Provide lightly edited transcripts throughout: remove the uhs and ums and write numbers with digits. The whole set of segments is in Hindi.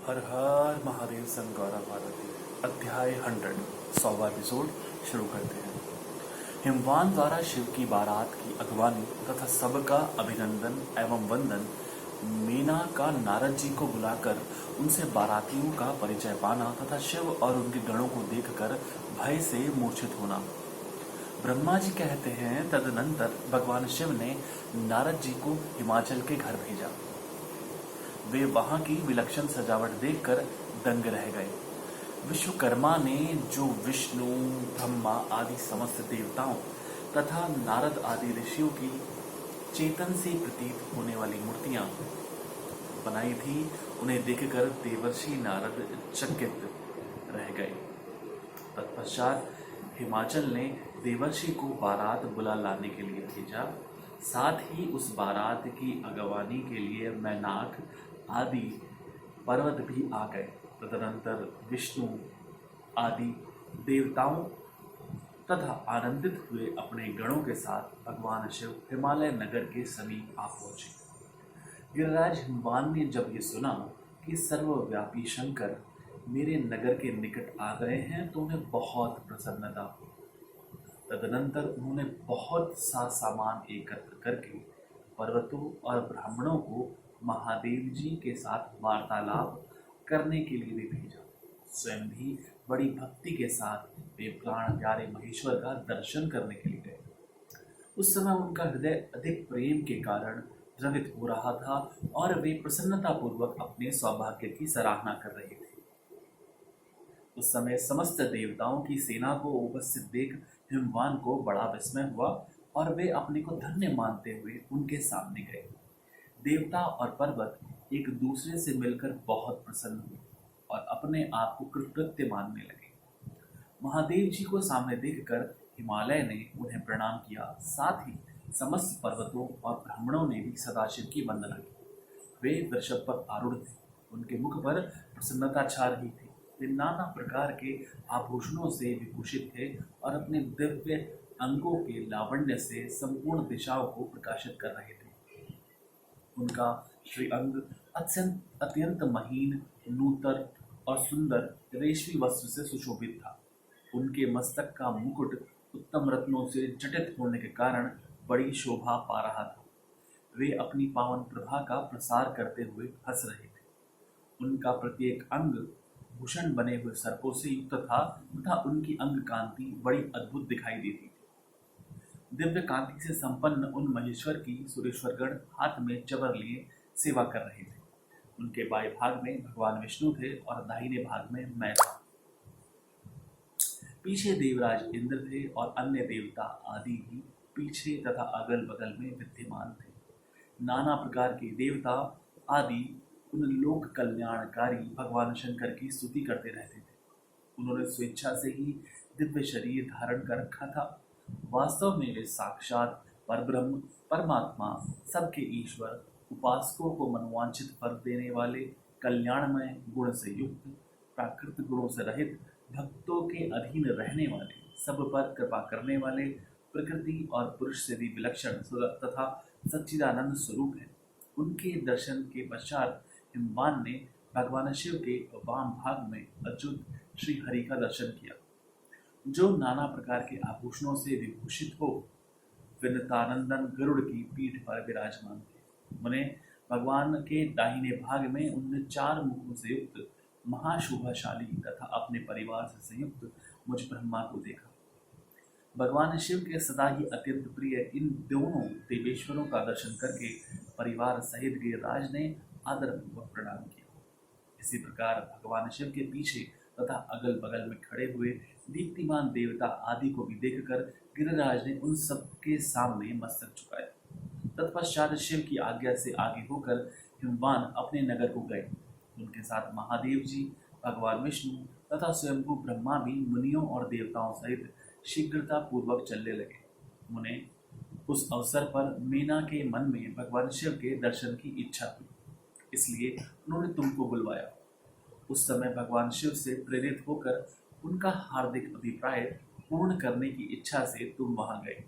हर हर महादेव संग गौरव भारती अध्याय 100वां एपिसोड शुरू करते हैं। हिमवान द्वारा शिव की बारात की अगवानी तथा सबका अभिनंदन एवं वंदन, मीना का नारद जी को बुलाकर उनसे बारातियों का परिचय पाना तथा शिव और उनके गणों को देखकर भय से मूर्छित होना। ब्रह्मा जी कहते हैं, तदनंतर भगवान शिव ने नारद जी को हिमाचल के घर भेजा। वे वहां की विलक्षण सजावट देखकर दंग रह गए। विश्वकर्मा ने जो विष्णु, ब्रह्मा आदि समस्त देवताओं तथा नारद आदि ऋषियों की चेतन से प्रतीत होने वाली मूर्तियां बनाई थी, उन्हें देखकर देवर्षि नारद चकित रह गए। तत्पश्चात हिमाचल ने देवर्षि को बारात बुला लाने के लिए भेजा। साथ ही उस बारात की अगवानी के लिए मैनाक आदि पर्वत भी आ गए। तदनंतर विष्णु आदि देवताओं तथा आनंदित हुए अपने गणों के साथ भगवान शिव हिमालय नगर के समीप आ पहुंचे। गिरिराज हिमवान ने जब ये सुना कि सर्वव्यापी शंकर मेरे नगर के निकट आ गए हैं तो उन्हें बहुत प्रसन्नता हुई। तदनंतर उन्होंने बहुत सा सामान एकत्र करके पर्वतों और ब्राह्मणों को महादेव जी के साथ वार्तालाप करने के लिए भी भेजा। स्वयं भी बड़ी भक्ति के साथ वे प्राण प्यारे महेश्वर का दर्शन करने के लिए गए। उस समय उनका हृदय अधिक प्रेम के कारण द्रवित हो रहा था और वे प्रसन्नतापूर्वक अपने सौभाग्य की सराहना कर रहे थे। उस समय समस्त देवताओं की सेना को उपस्थित देख हिमवान को बड़ा विस्मय हुआ और वे अपने को धन्य मानते हुए उनके सामने गए। देवता और पर्वत एक दूसरे से मिलकर बहुत प्रसन्न हुए और अपने आप को कृतकृत्य मानने लगे। महादेव जी को सामने देखकर हिमालय ने उन्हें प्रणाम किया। साथ ही समस्त पर्वतों और ब्राह्मणों ने भी सदाशिव की वंदना की। वे वृषभ पर आरूढ़ थे, उनके मुख पर प्रसन्नता छा रही थी। वे नाना प्रकार के आभूषणों से विभूषित थे और अपने दिव्य अंगों के लावण्य से संपूर्ण दिशाओं को प्रकाशित कर रहे थे। उनका श्रीअंग अत्यंत महीन, नूतन और सुंदर रेशमी वस्त्र से सुशोभित था। उनके मस्तक का मुकुट उत्तम रत्नों से जटित होने के कारण बड़ी शोभा पा रहा था। वे अपनी पावन प्रभा का प्रसार करते हुए हंस रहे थे। उनका प्रत्येक अंग भूषण बने हुए सर्पों से युक्त था तथा उनकी अंग कांति बड़ी अद्भुत दिखाई देती थी। दिव्य कांति से संपन्न उन महेश्वर की सुरेश्वरगण हाथ में चवर लिए सेवा कर रहे थे। उनके बाएं भाग में भगवान विष्णु थे और दाहिने भाग में मैं था। पीछे देवराज इंद्र थे और अन्य देवता आदि भी पीछे तथा अगल बगल में विद्यमान थे। नाना प्रकार के देवता आदि उन लोक कल्याणकारी भगवान शंकर की स्तुति करते रहते थे। उन्होंने स्वेच्छा से ही दिव्य शरीर धारण कर रखा था। वास्तव में वे साक्षात परब्रह्म, परमात्मा, सबके ईश्वर, उपासकों को मनोवांछित फल देने वाले, कल्याणमय गुण से युक्त, प्राकृत गुणों से रहित, भक्तों के अधीन रहने वाले, सब पर कृपा करने वाले, प्रकृति और पुरुष से भी विलक्षण तथा सच्चिदानंद स्वरूप है। उनके दर्शन के पश्चात हिमवान ने भगवान शिव के वाम भाग में अच्युत श्री हरि का दर्शन किया, जो नाना प्रकार के आभूषणों से विभूषित हो विनतानंदन गरुड़ की पीठ पर विराजमान थे। उन्हें भगवान के दाहिने भाग में उनने 4 मुखों से युक्त महाशोभाशाली तथा अपने परिवार से संयुक्त मुझ ब्रह्मा को देखा। भगवान शिव के सदा ही अत्यंत प्रिय इन दोनों देवेश्वरों का दर्शन करके परिवार सहित गिरिराज ने आदरपूर्वक प्रणाम किया। इसी प्रकार भगवान शिव के पीछे तथा अगल बगल में खड़े हुए दीप्तिमान देवता आदि को भी देखकर गिरिराज ने उन सबके सामने मस्तक झुकाया। तत्पश्चात शिव की आज्ञा से आगे होकर हिमवान अपने नगर को गए। उनके साथ महादेव जी, भगवान विष्णु तथा स्वयंभू ब्रह्मा भी मुनियों और देवताओं सहित शीघ्रता पूर्वक चलने लगे। उन्हें उस अवसर पर मीना के मन में भगवान शिव के दर्शन की इच्छा हुई, इसलिए उन्होंने तुमको बुलवाया। उस समय भगवान शिव से प्रेरित होकर उनका हार्दिक अभिप्राय पूर्ण करने की इच्छा से तुम वहां गए।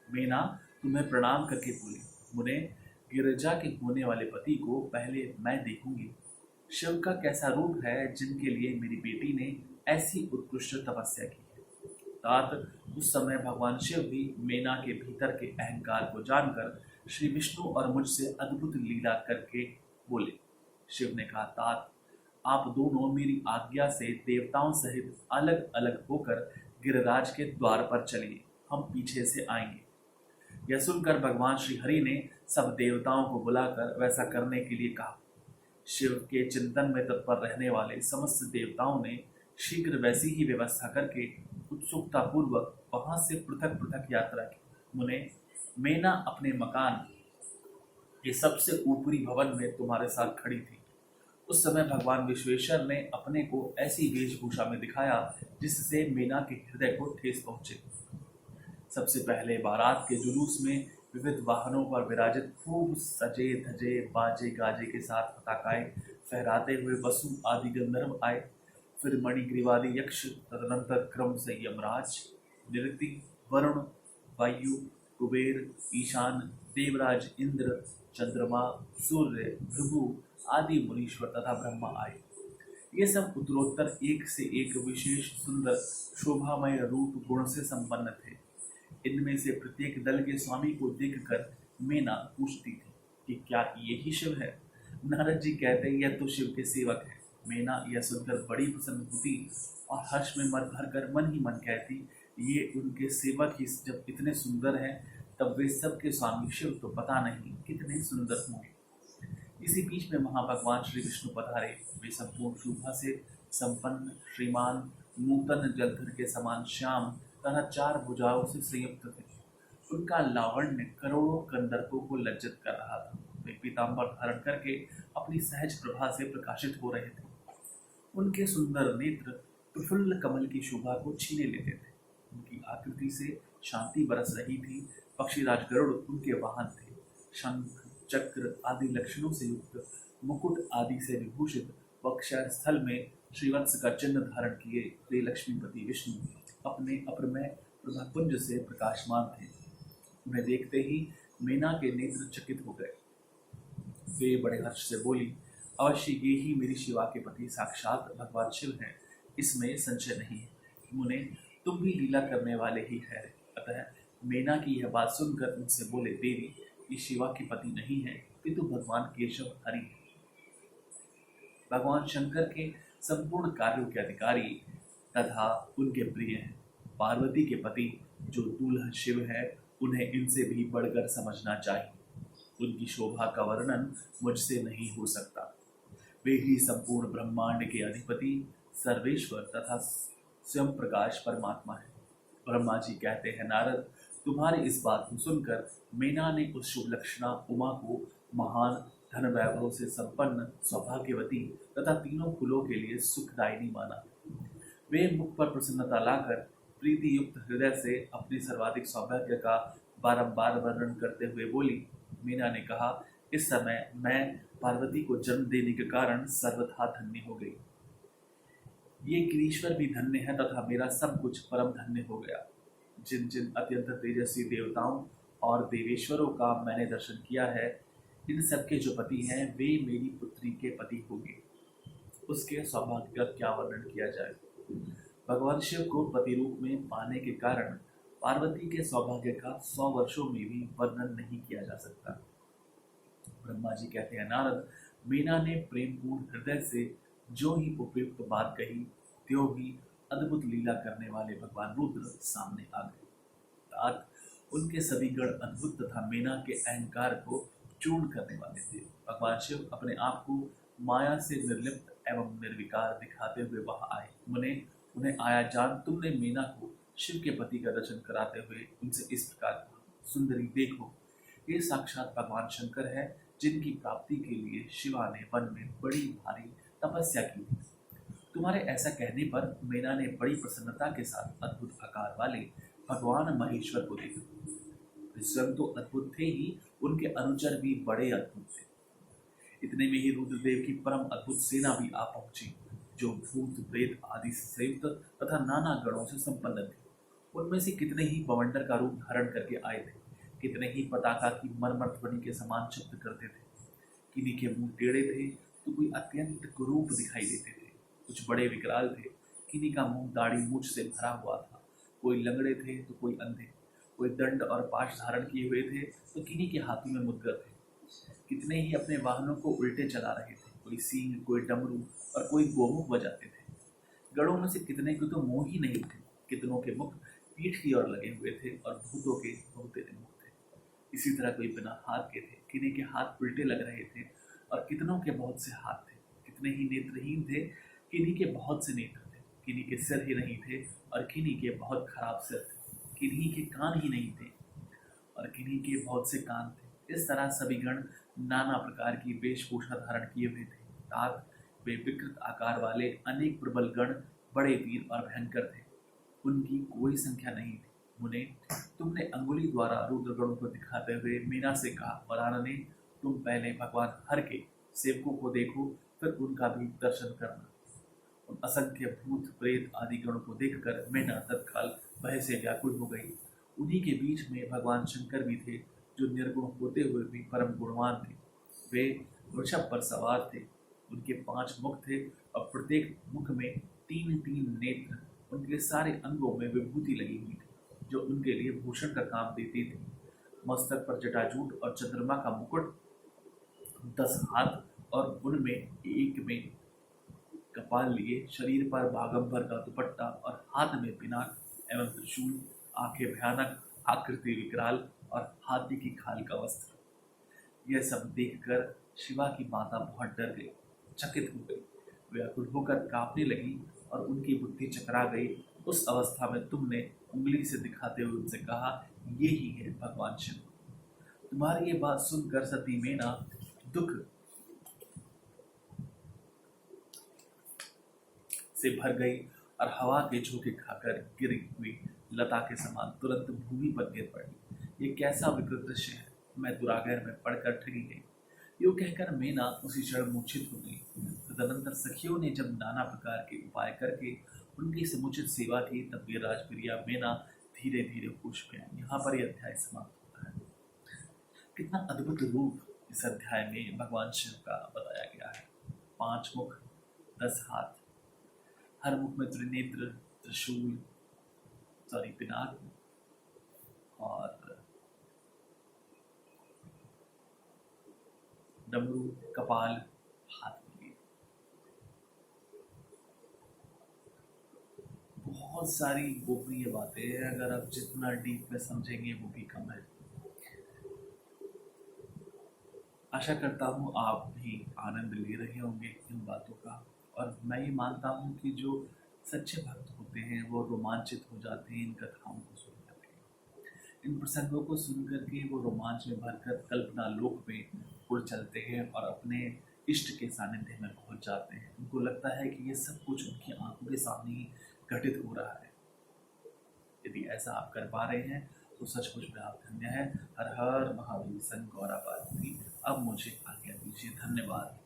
मीना तुम्हें प्रणाम करके बोली, मुने गिरिजा के होने वाले पति को पहले मैं देखूंगी। शिव का कैसा रूप है जिनके लिए मेरी बेटी ने ऐसी उत्कृष्ट तपस्या की है। तात उस समय भगवान शिव भी मेना के भीतर के अहंकार को जानकर श्री विष्णु और मुझसे अद्भुत लीला करके बोले। शिव ने कहा, तात आप दोनों मेरी आज्ञा से देवताओं सहित अलग अलग होकर गिरिराज के द्वार पर चलिए, हम पीछे से आएंगे। यह सुनकर भगवान श्री हरि ने सब देवताओं को बुलाकर वैसा करने के लिए कहा। शिव के चिंतन में तत्पर रहने वाले समस्त देवताओं ने शीघ्र वैसी ही व्यवस्था करके उत्सुकता पूर्वक वहां से पृथक पृथक यात्रा की। मुने, मेना अपने मकान के सबसे ऊपरी भवन में तुम्हारे साथ खड़ी थी। उस समय भगवान विश्वेश्वर ने अपने को ऐसी वेशभूषा में दिखाया जिससे मेना के हृदय को ठेस पहुंचे। सबसे पहले बारात के जुलूस में विविध वाहनों पर विराजित खूब सजे धजे बाजे गाजे के साथ पताकाएं फहराते हुए वसु आदि गंधर्व आए। फिर मणिग्रीवादी यक्ष, तदनंतर क्रम से यमराज, निरति, वरुण, वायु, कुबेर, ईशान, देवराज इंद्र, चंद्रमा, सूर्य, भृगु आदि मुनीश्वर तथा ब्रह्मा आए। ये सब उत्तरोत्तर एक से एक विशेष सुंदर शोभामय रूप गुण से संपन्न थे। इनमें से प्रत्येक दल के स्वामी को देखकर मेना पूछती थी कि क्या यही शिव है। नारद जी कहते, यह तो शिव के सेवक है। मेना यह सुनकर बड़ी प्रसन्न होती और हर्ष में मर भर कर मन ही मन कहती, ये उनके सेवक ही जब इतने सुंदर हैं तब वे सबके स्वामी शिव तो पता नहीं कितने सुंदर होंगे। इसी बीच में भगवान श्री विष्णु पधारे। वे संपूर्ण शोभा से संपन्न, श्रीमान, नूतन जलधर के समान श्याम तथा चार भुजाओं से संयुक्त थे। उनका लावण्य करोड़ों कंदर्पों को लज्जित कर रहा था। वे पीताम्बर धारण करके अपनी सहज प्रभा से प्रकाशित हो रहे थे। उनके सुंदर नेत्र प्रफुल्ल कमल की शोभा को छीने लेते थे। उनकी आकृति से शांति बरस रही थी। पक्षीराज गरुड़ उनके वाहन थे। शंख, चक्र आदि लक्षणों से युक्त, मुकुट आदि से विभूषित, वक्षस्थल स्थल में श्रीवत्स का चिन्ह धारण किए वे लक्ष्मीपति विष्णु अपने अप्रमेय प्रभापुंज से प्रकाशमान थे। उन्हें देखते ही मेना के नेत्र चकित हो गए। वे बड़े हर्ष से बोली, अवश्य ये ही मेरी शिवा के पति साक्षात भगवान शिव हैं, इसमें संशय नहीं है। मुने, तुम भी लीला करने वाले ही है। अतः मेना की यह बात सुनकर उनसे बोले, देवी ये शिवा के पति नहीं है, किंतु भगवान केशव हरि है। भगवान शंकर के संपूर्ण कार्यों के अधिकारी तथा उनके प्रिय हैं। पार्वती के पति जो दूल्हा शिव है, उन्हें इनसे भी बढ़कर समझना चाहिए। उनकी शोभा का वर्णन मुझसे नहीं हो सकता। वे ही संपूर्ण ब्रह्मांड के अधिपति, सर्वेश्वर तथा स्वयं प्रकाश परमात्मा है। ब्रह्मा जी कहते हैं, नारद तुम्हारी इस बात को सुनकर मेना ने उस शुभ लक्षणा उमा को महान धन वैभव से संपन्न, सौभाग्यवती तथा तीनों कुलों के लिए सुखदायिनी माना। वे मुख पर प्रसन्नता लाकर प्रीति युक्त हृदय से अपने सर्वाधिक सौभाग्य का बारंबार वर्णन करते हुए बोली। मीना ने कहा, इस समय मैं पार्वती को जन्म देने के कारण सर्वथा धन्य हो गई। ये गिरीश्वर भी धन्य है तथा मेरा सब कुछ परम धन्य हो गया। जिन जिन अत्यंत तेजस्वी देवताओं और देवेश्वरों का मैंने दर्शन किया है, इन सबके जो पति हैं वे मेरी पुत्री के पति होंगे। उसके सौभाग्य का क्या वर्णन किया जाए। भगवान शिव को पति रूप में पाने के कारण पार्वती के सौभाग्य का 100 वर्षों में भी वर्णन नहीं किया जा सकता। ब्रह्मा जी कहते हैं, नारद मीना ने प्रेमपूर्ण हृदय से जो ही उपयुक्त बात कही, त्यों ही अद्भुत लीला करने वाले भगवान रुद्र सामने आ गए। अर्थात उनके सभी गण अद्भुत तथा मीना के अहंकार को चूर्ण करने वाले थे। भगवान शिव अपने आप को माया से निर्लिप्त एवं निर्विकार दिखाते हुए वहां आए। उन्हें आया जान तुमने मीना को शिव के पति का दर्शन कराते हुए उनसे इस प्रकार कहा, सुंदरी देखो, ये साक्षात भगवान शंकर है, जिनकी प्राप्ति के लिए शिवा ने वन में बड़ी भारी तपस्या की थी। तुम्हारे ऐसा कहने पर मीना ने बड़ी प्रसन्नता के साथ अद्भुत आकार वाले भगवान महेश्वर को देखा। स्वयं तो अद्भुत थे ही, उनके अनुचर भी बड़े अद्भुत थे। इतने में ही रुद्रदेव की परम अद्भुत सेना भी आ पहुंची, जो भूत प्रेत आदि से संयुक्त तथा नाना गणों से संपन्न थे। उनमें से कितने ही बवंडर का रूप धारण करके आए थे, कितने ही पताका की मरमर ध्वनि के समान शब्द करते थे। किन्हीं के मुंह टेढ़े थे तो कोई अत्यंत कुरूप दिखाई देते थे। कुछ बड़े विकराल थे, किन्हीं का मुंह दाढ़ी मूछ से भरा हुआ था, कोई लंगड़े थे तो कोई अंधे, कोई दंड और पाश धारण किए हुए थे तो किन्हीं के हाथों में मुद्गर थे। कितने ही अपने वाहनों को उल्टे चला रहे थे, कोई सींग, कोई डमरू और कोई गोमुख बजाते थे। गढ़ों में से कितने के तो मुंह ही नहीं थे, कितनों के मुख पीठ की ओर लगे हुए थे और भूतों के बहुत तेरे मुख थे। इसी तरह कोई बिना हाथ के थे, किन्हीं के हाथ उल्टे लग रहे थे और कितनों के बहुत से हाथ थे। कितने ही नेत्रहीन थे, किन्हीं के बहुत से नेत्र थे, किन्हीं के सिर ही नहीं थे और किन्हीं के बहुत खराब सिर थे, किन्हीं के कान ही नहीं थे और किन्हीं के बहुत से कान थे। इस तरह सभी गण नाना प्रकार की वेशभूषा धारण किए हुए थे। तात वे विकृत आकार वाले अनेक प्रबल गण बड़े वीर और भयंकर थे, उनकी कोई संख्या नहीं थी। मुने, तुमने अंगुली द्वारा रुद्रगणों को दिखाते हुए मीना से कहा, वरानने, तुम पहले भगवान हर के सेवकों को देखो, फिर उनका भी दर्शन करना। उन असंख्य भूत प्रेत आदि गणों को देखकर मीना तत्काल भय से व्याकुल हो गई। उन्हीं के बीच में भगवान शंकर भी थे, जो निर्गुण होते हुए भी परम गुणवान थे। वे वृषभ पर सवार थे, उनके 5 मुख थे और प्रत्येक मुख में 3-3 नेत्र। उनके सारे अंगों में विभूति लगी हुई थी, जो उनके लिए भूषण का काम देती थी। मस्तक पर जटाजूट और चंद्रमा का मुकुट, 10 हाथ और उनमें एक में कपाल लिए, शरीर पर बागंबर का दुपट्टा और हाथ में पिनाक एवं त्रिशूल, आंखें भयानक, आकृति विकराल और हाथी की खाल का वस्त्र। यह सब देखकर शिवा की माता बहुत डर गई, चकित हो गई, व्याकुल होकर कांपने लगी और उनकी बुद्धि चकरा गई। उस अवस्था में तुमने उंगली से दिखाते हुए उनसे कहा, ये ही है भगवान शिव। तुम्हारी ये बात सुनकर सती मेना दुख से भर गई और हवा के झोंके खाकर गिरी हुई लता के समान तुरंत भूमि पर गिर पड़ी। ये कैसा विकृत दृश्य है, मैं दुरागैर में पड़कर ठगी गई। यूं कहकर मेना उसी क्षण मूर्छित हो गई। तदनंतर सखियों ने जब नाना प्रकार के उपाय करके उनकी समुचित सेवा की, तब ये राजप्रिया मेना धीरे धीरे होश में आई। यहाँ पर यह अध्याय समाप्त होता है। कितना अद्भुत रूप इस अध्याय में भगवान शिव का बताया गया है। 5 मुख, 10 हाथ, हर मुख में त्रिनेत्र, त्रिशूल, पिनाक और डमरू, कपाल, हाथ में लिए। बहुत सारी गोपनीय बातें हैं, अगर आप जितना डीप में समझेंगे वो भी कम है। आशा करता हूँ आप भी आनंद ले रहे होंगे इन बातों का, और मैं ये मानता हूँ कि जो सच्चे भक्त होते हैं वो रोमांचित हो जाते हैं इन कथाओं को सुन करके। इन प्रसंगों को सुन करके वो रोमांच में भरकर कल्पना लोक में उड़ चलते हैं और अपने इष्ट के सानिध्य में पहुंच जाते हैं। उनको लगता है कि ये सब कुछ उनकी आंखों के सामने ही घटित हो रहा है। यदि ऐसा आप कर पा रहे हैं तो सचमुच में आप धन्य हैं। हर हर महावीर, संत गौरा पार्वती। अब मुझे आज्ञा दीजिए। धन्यवाद।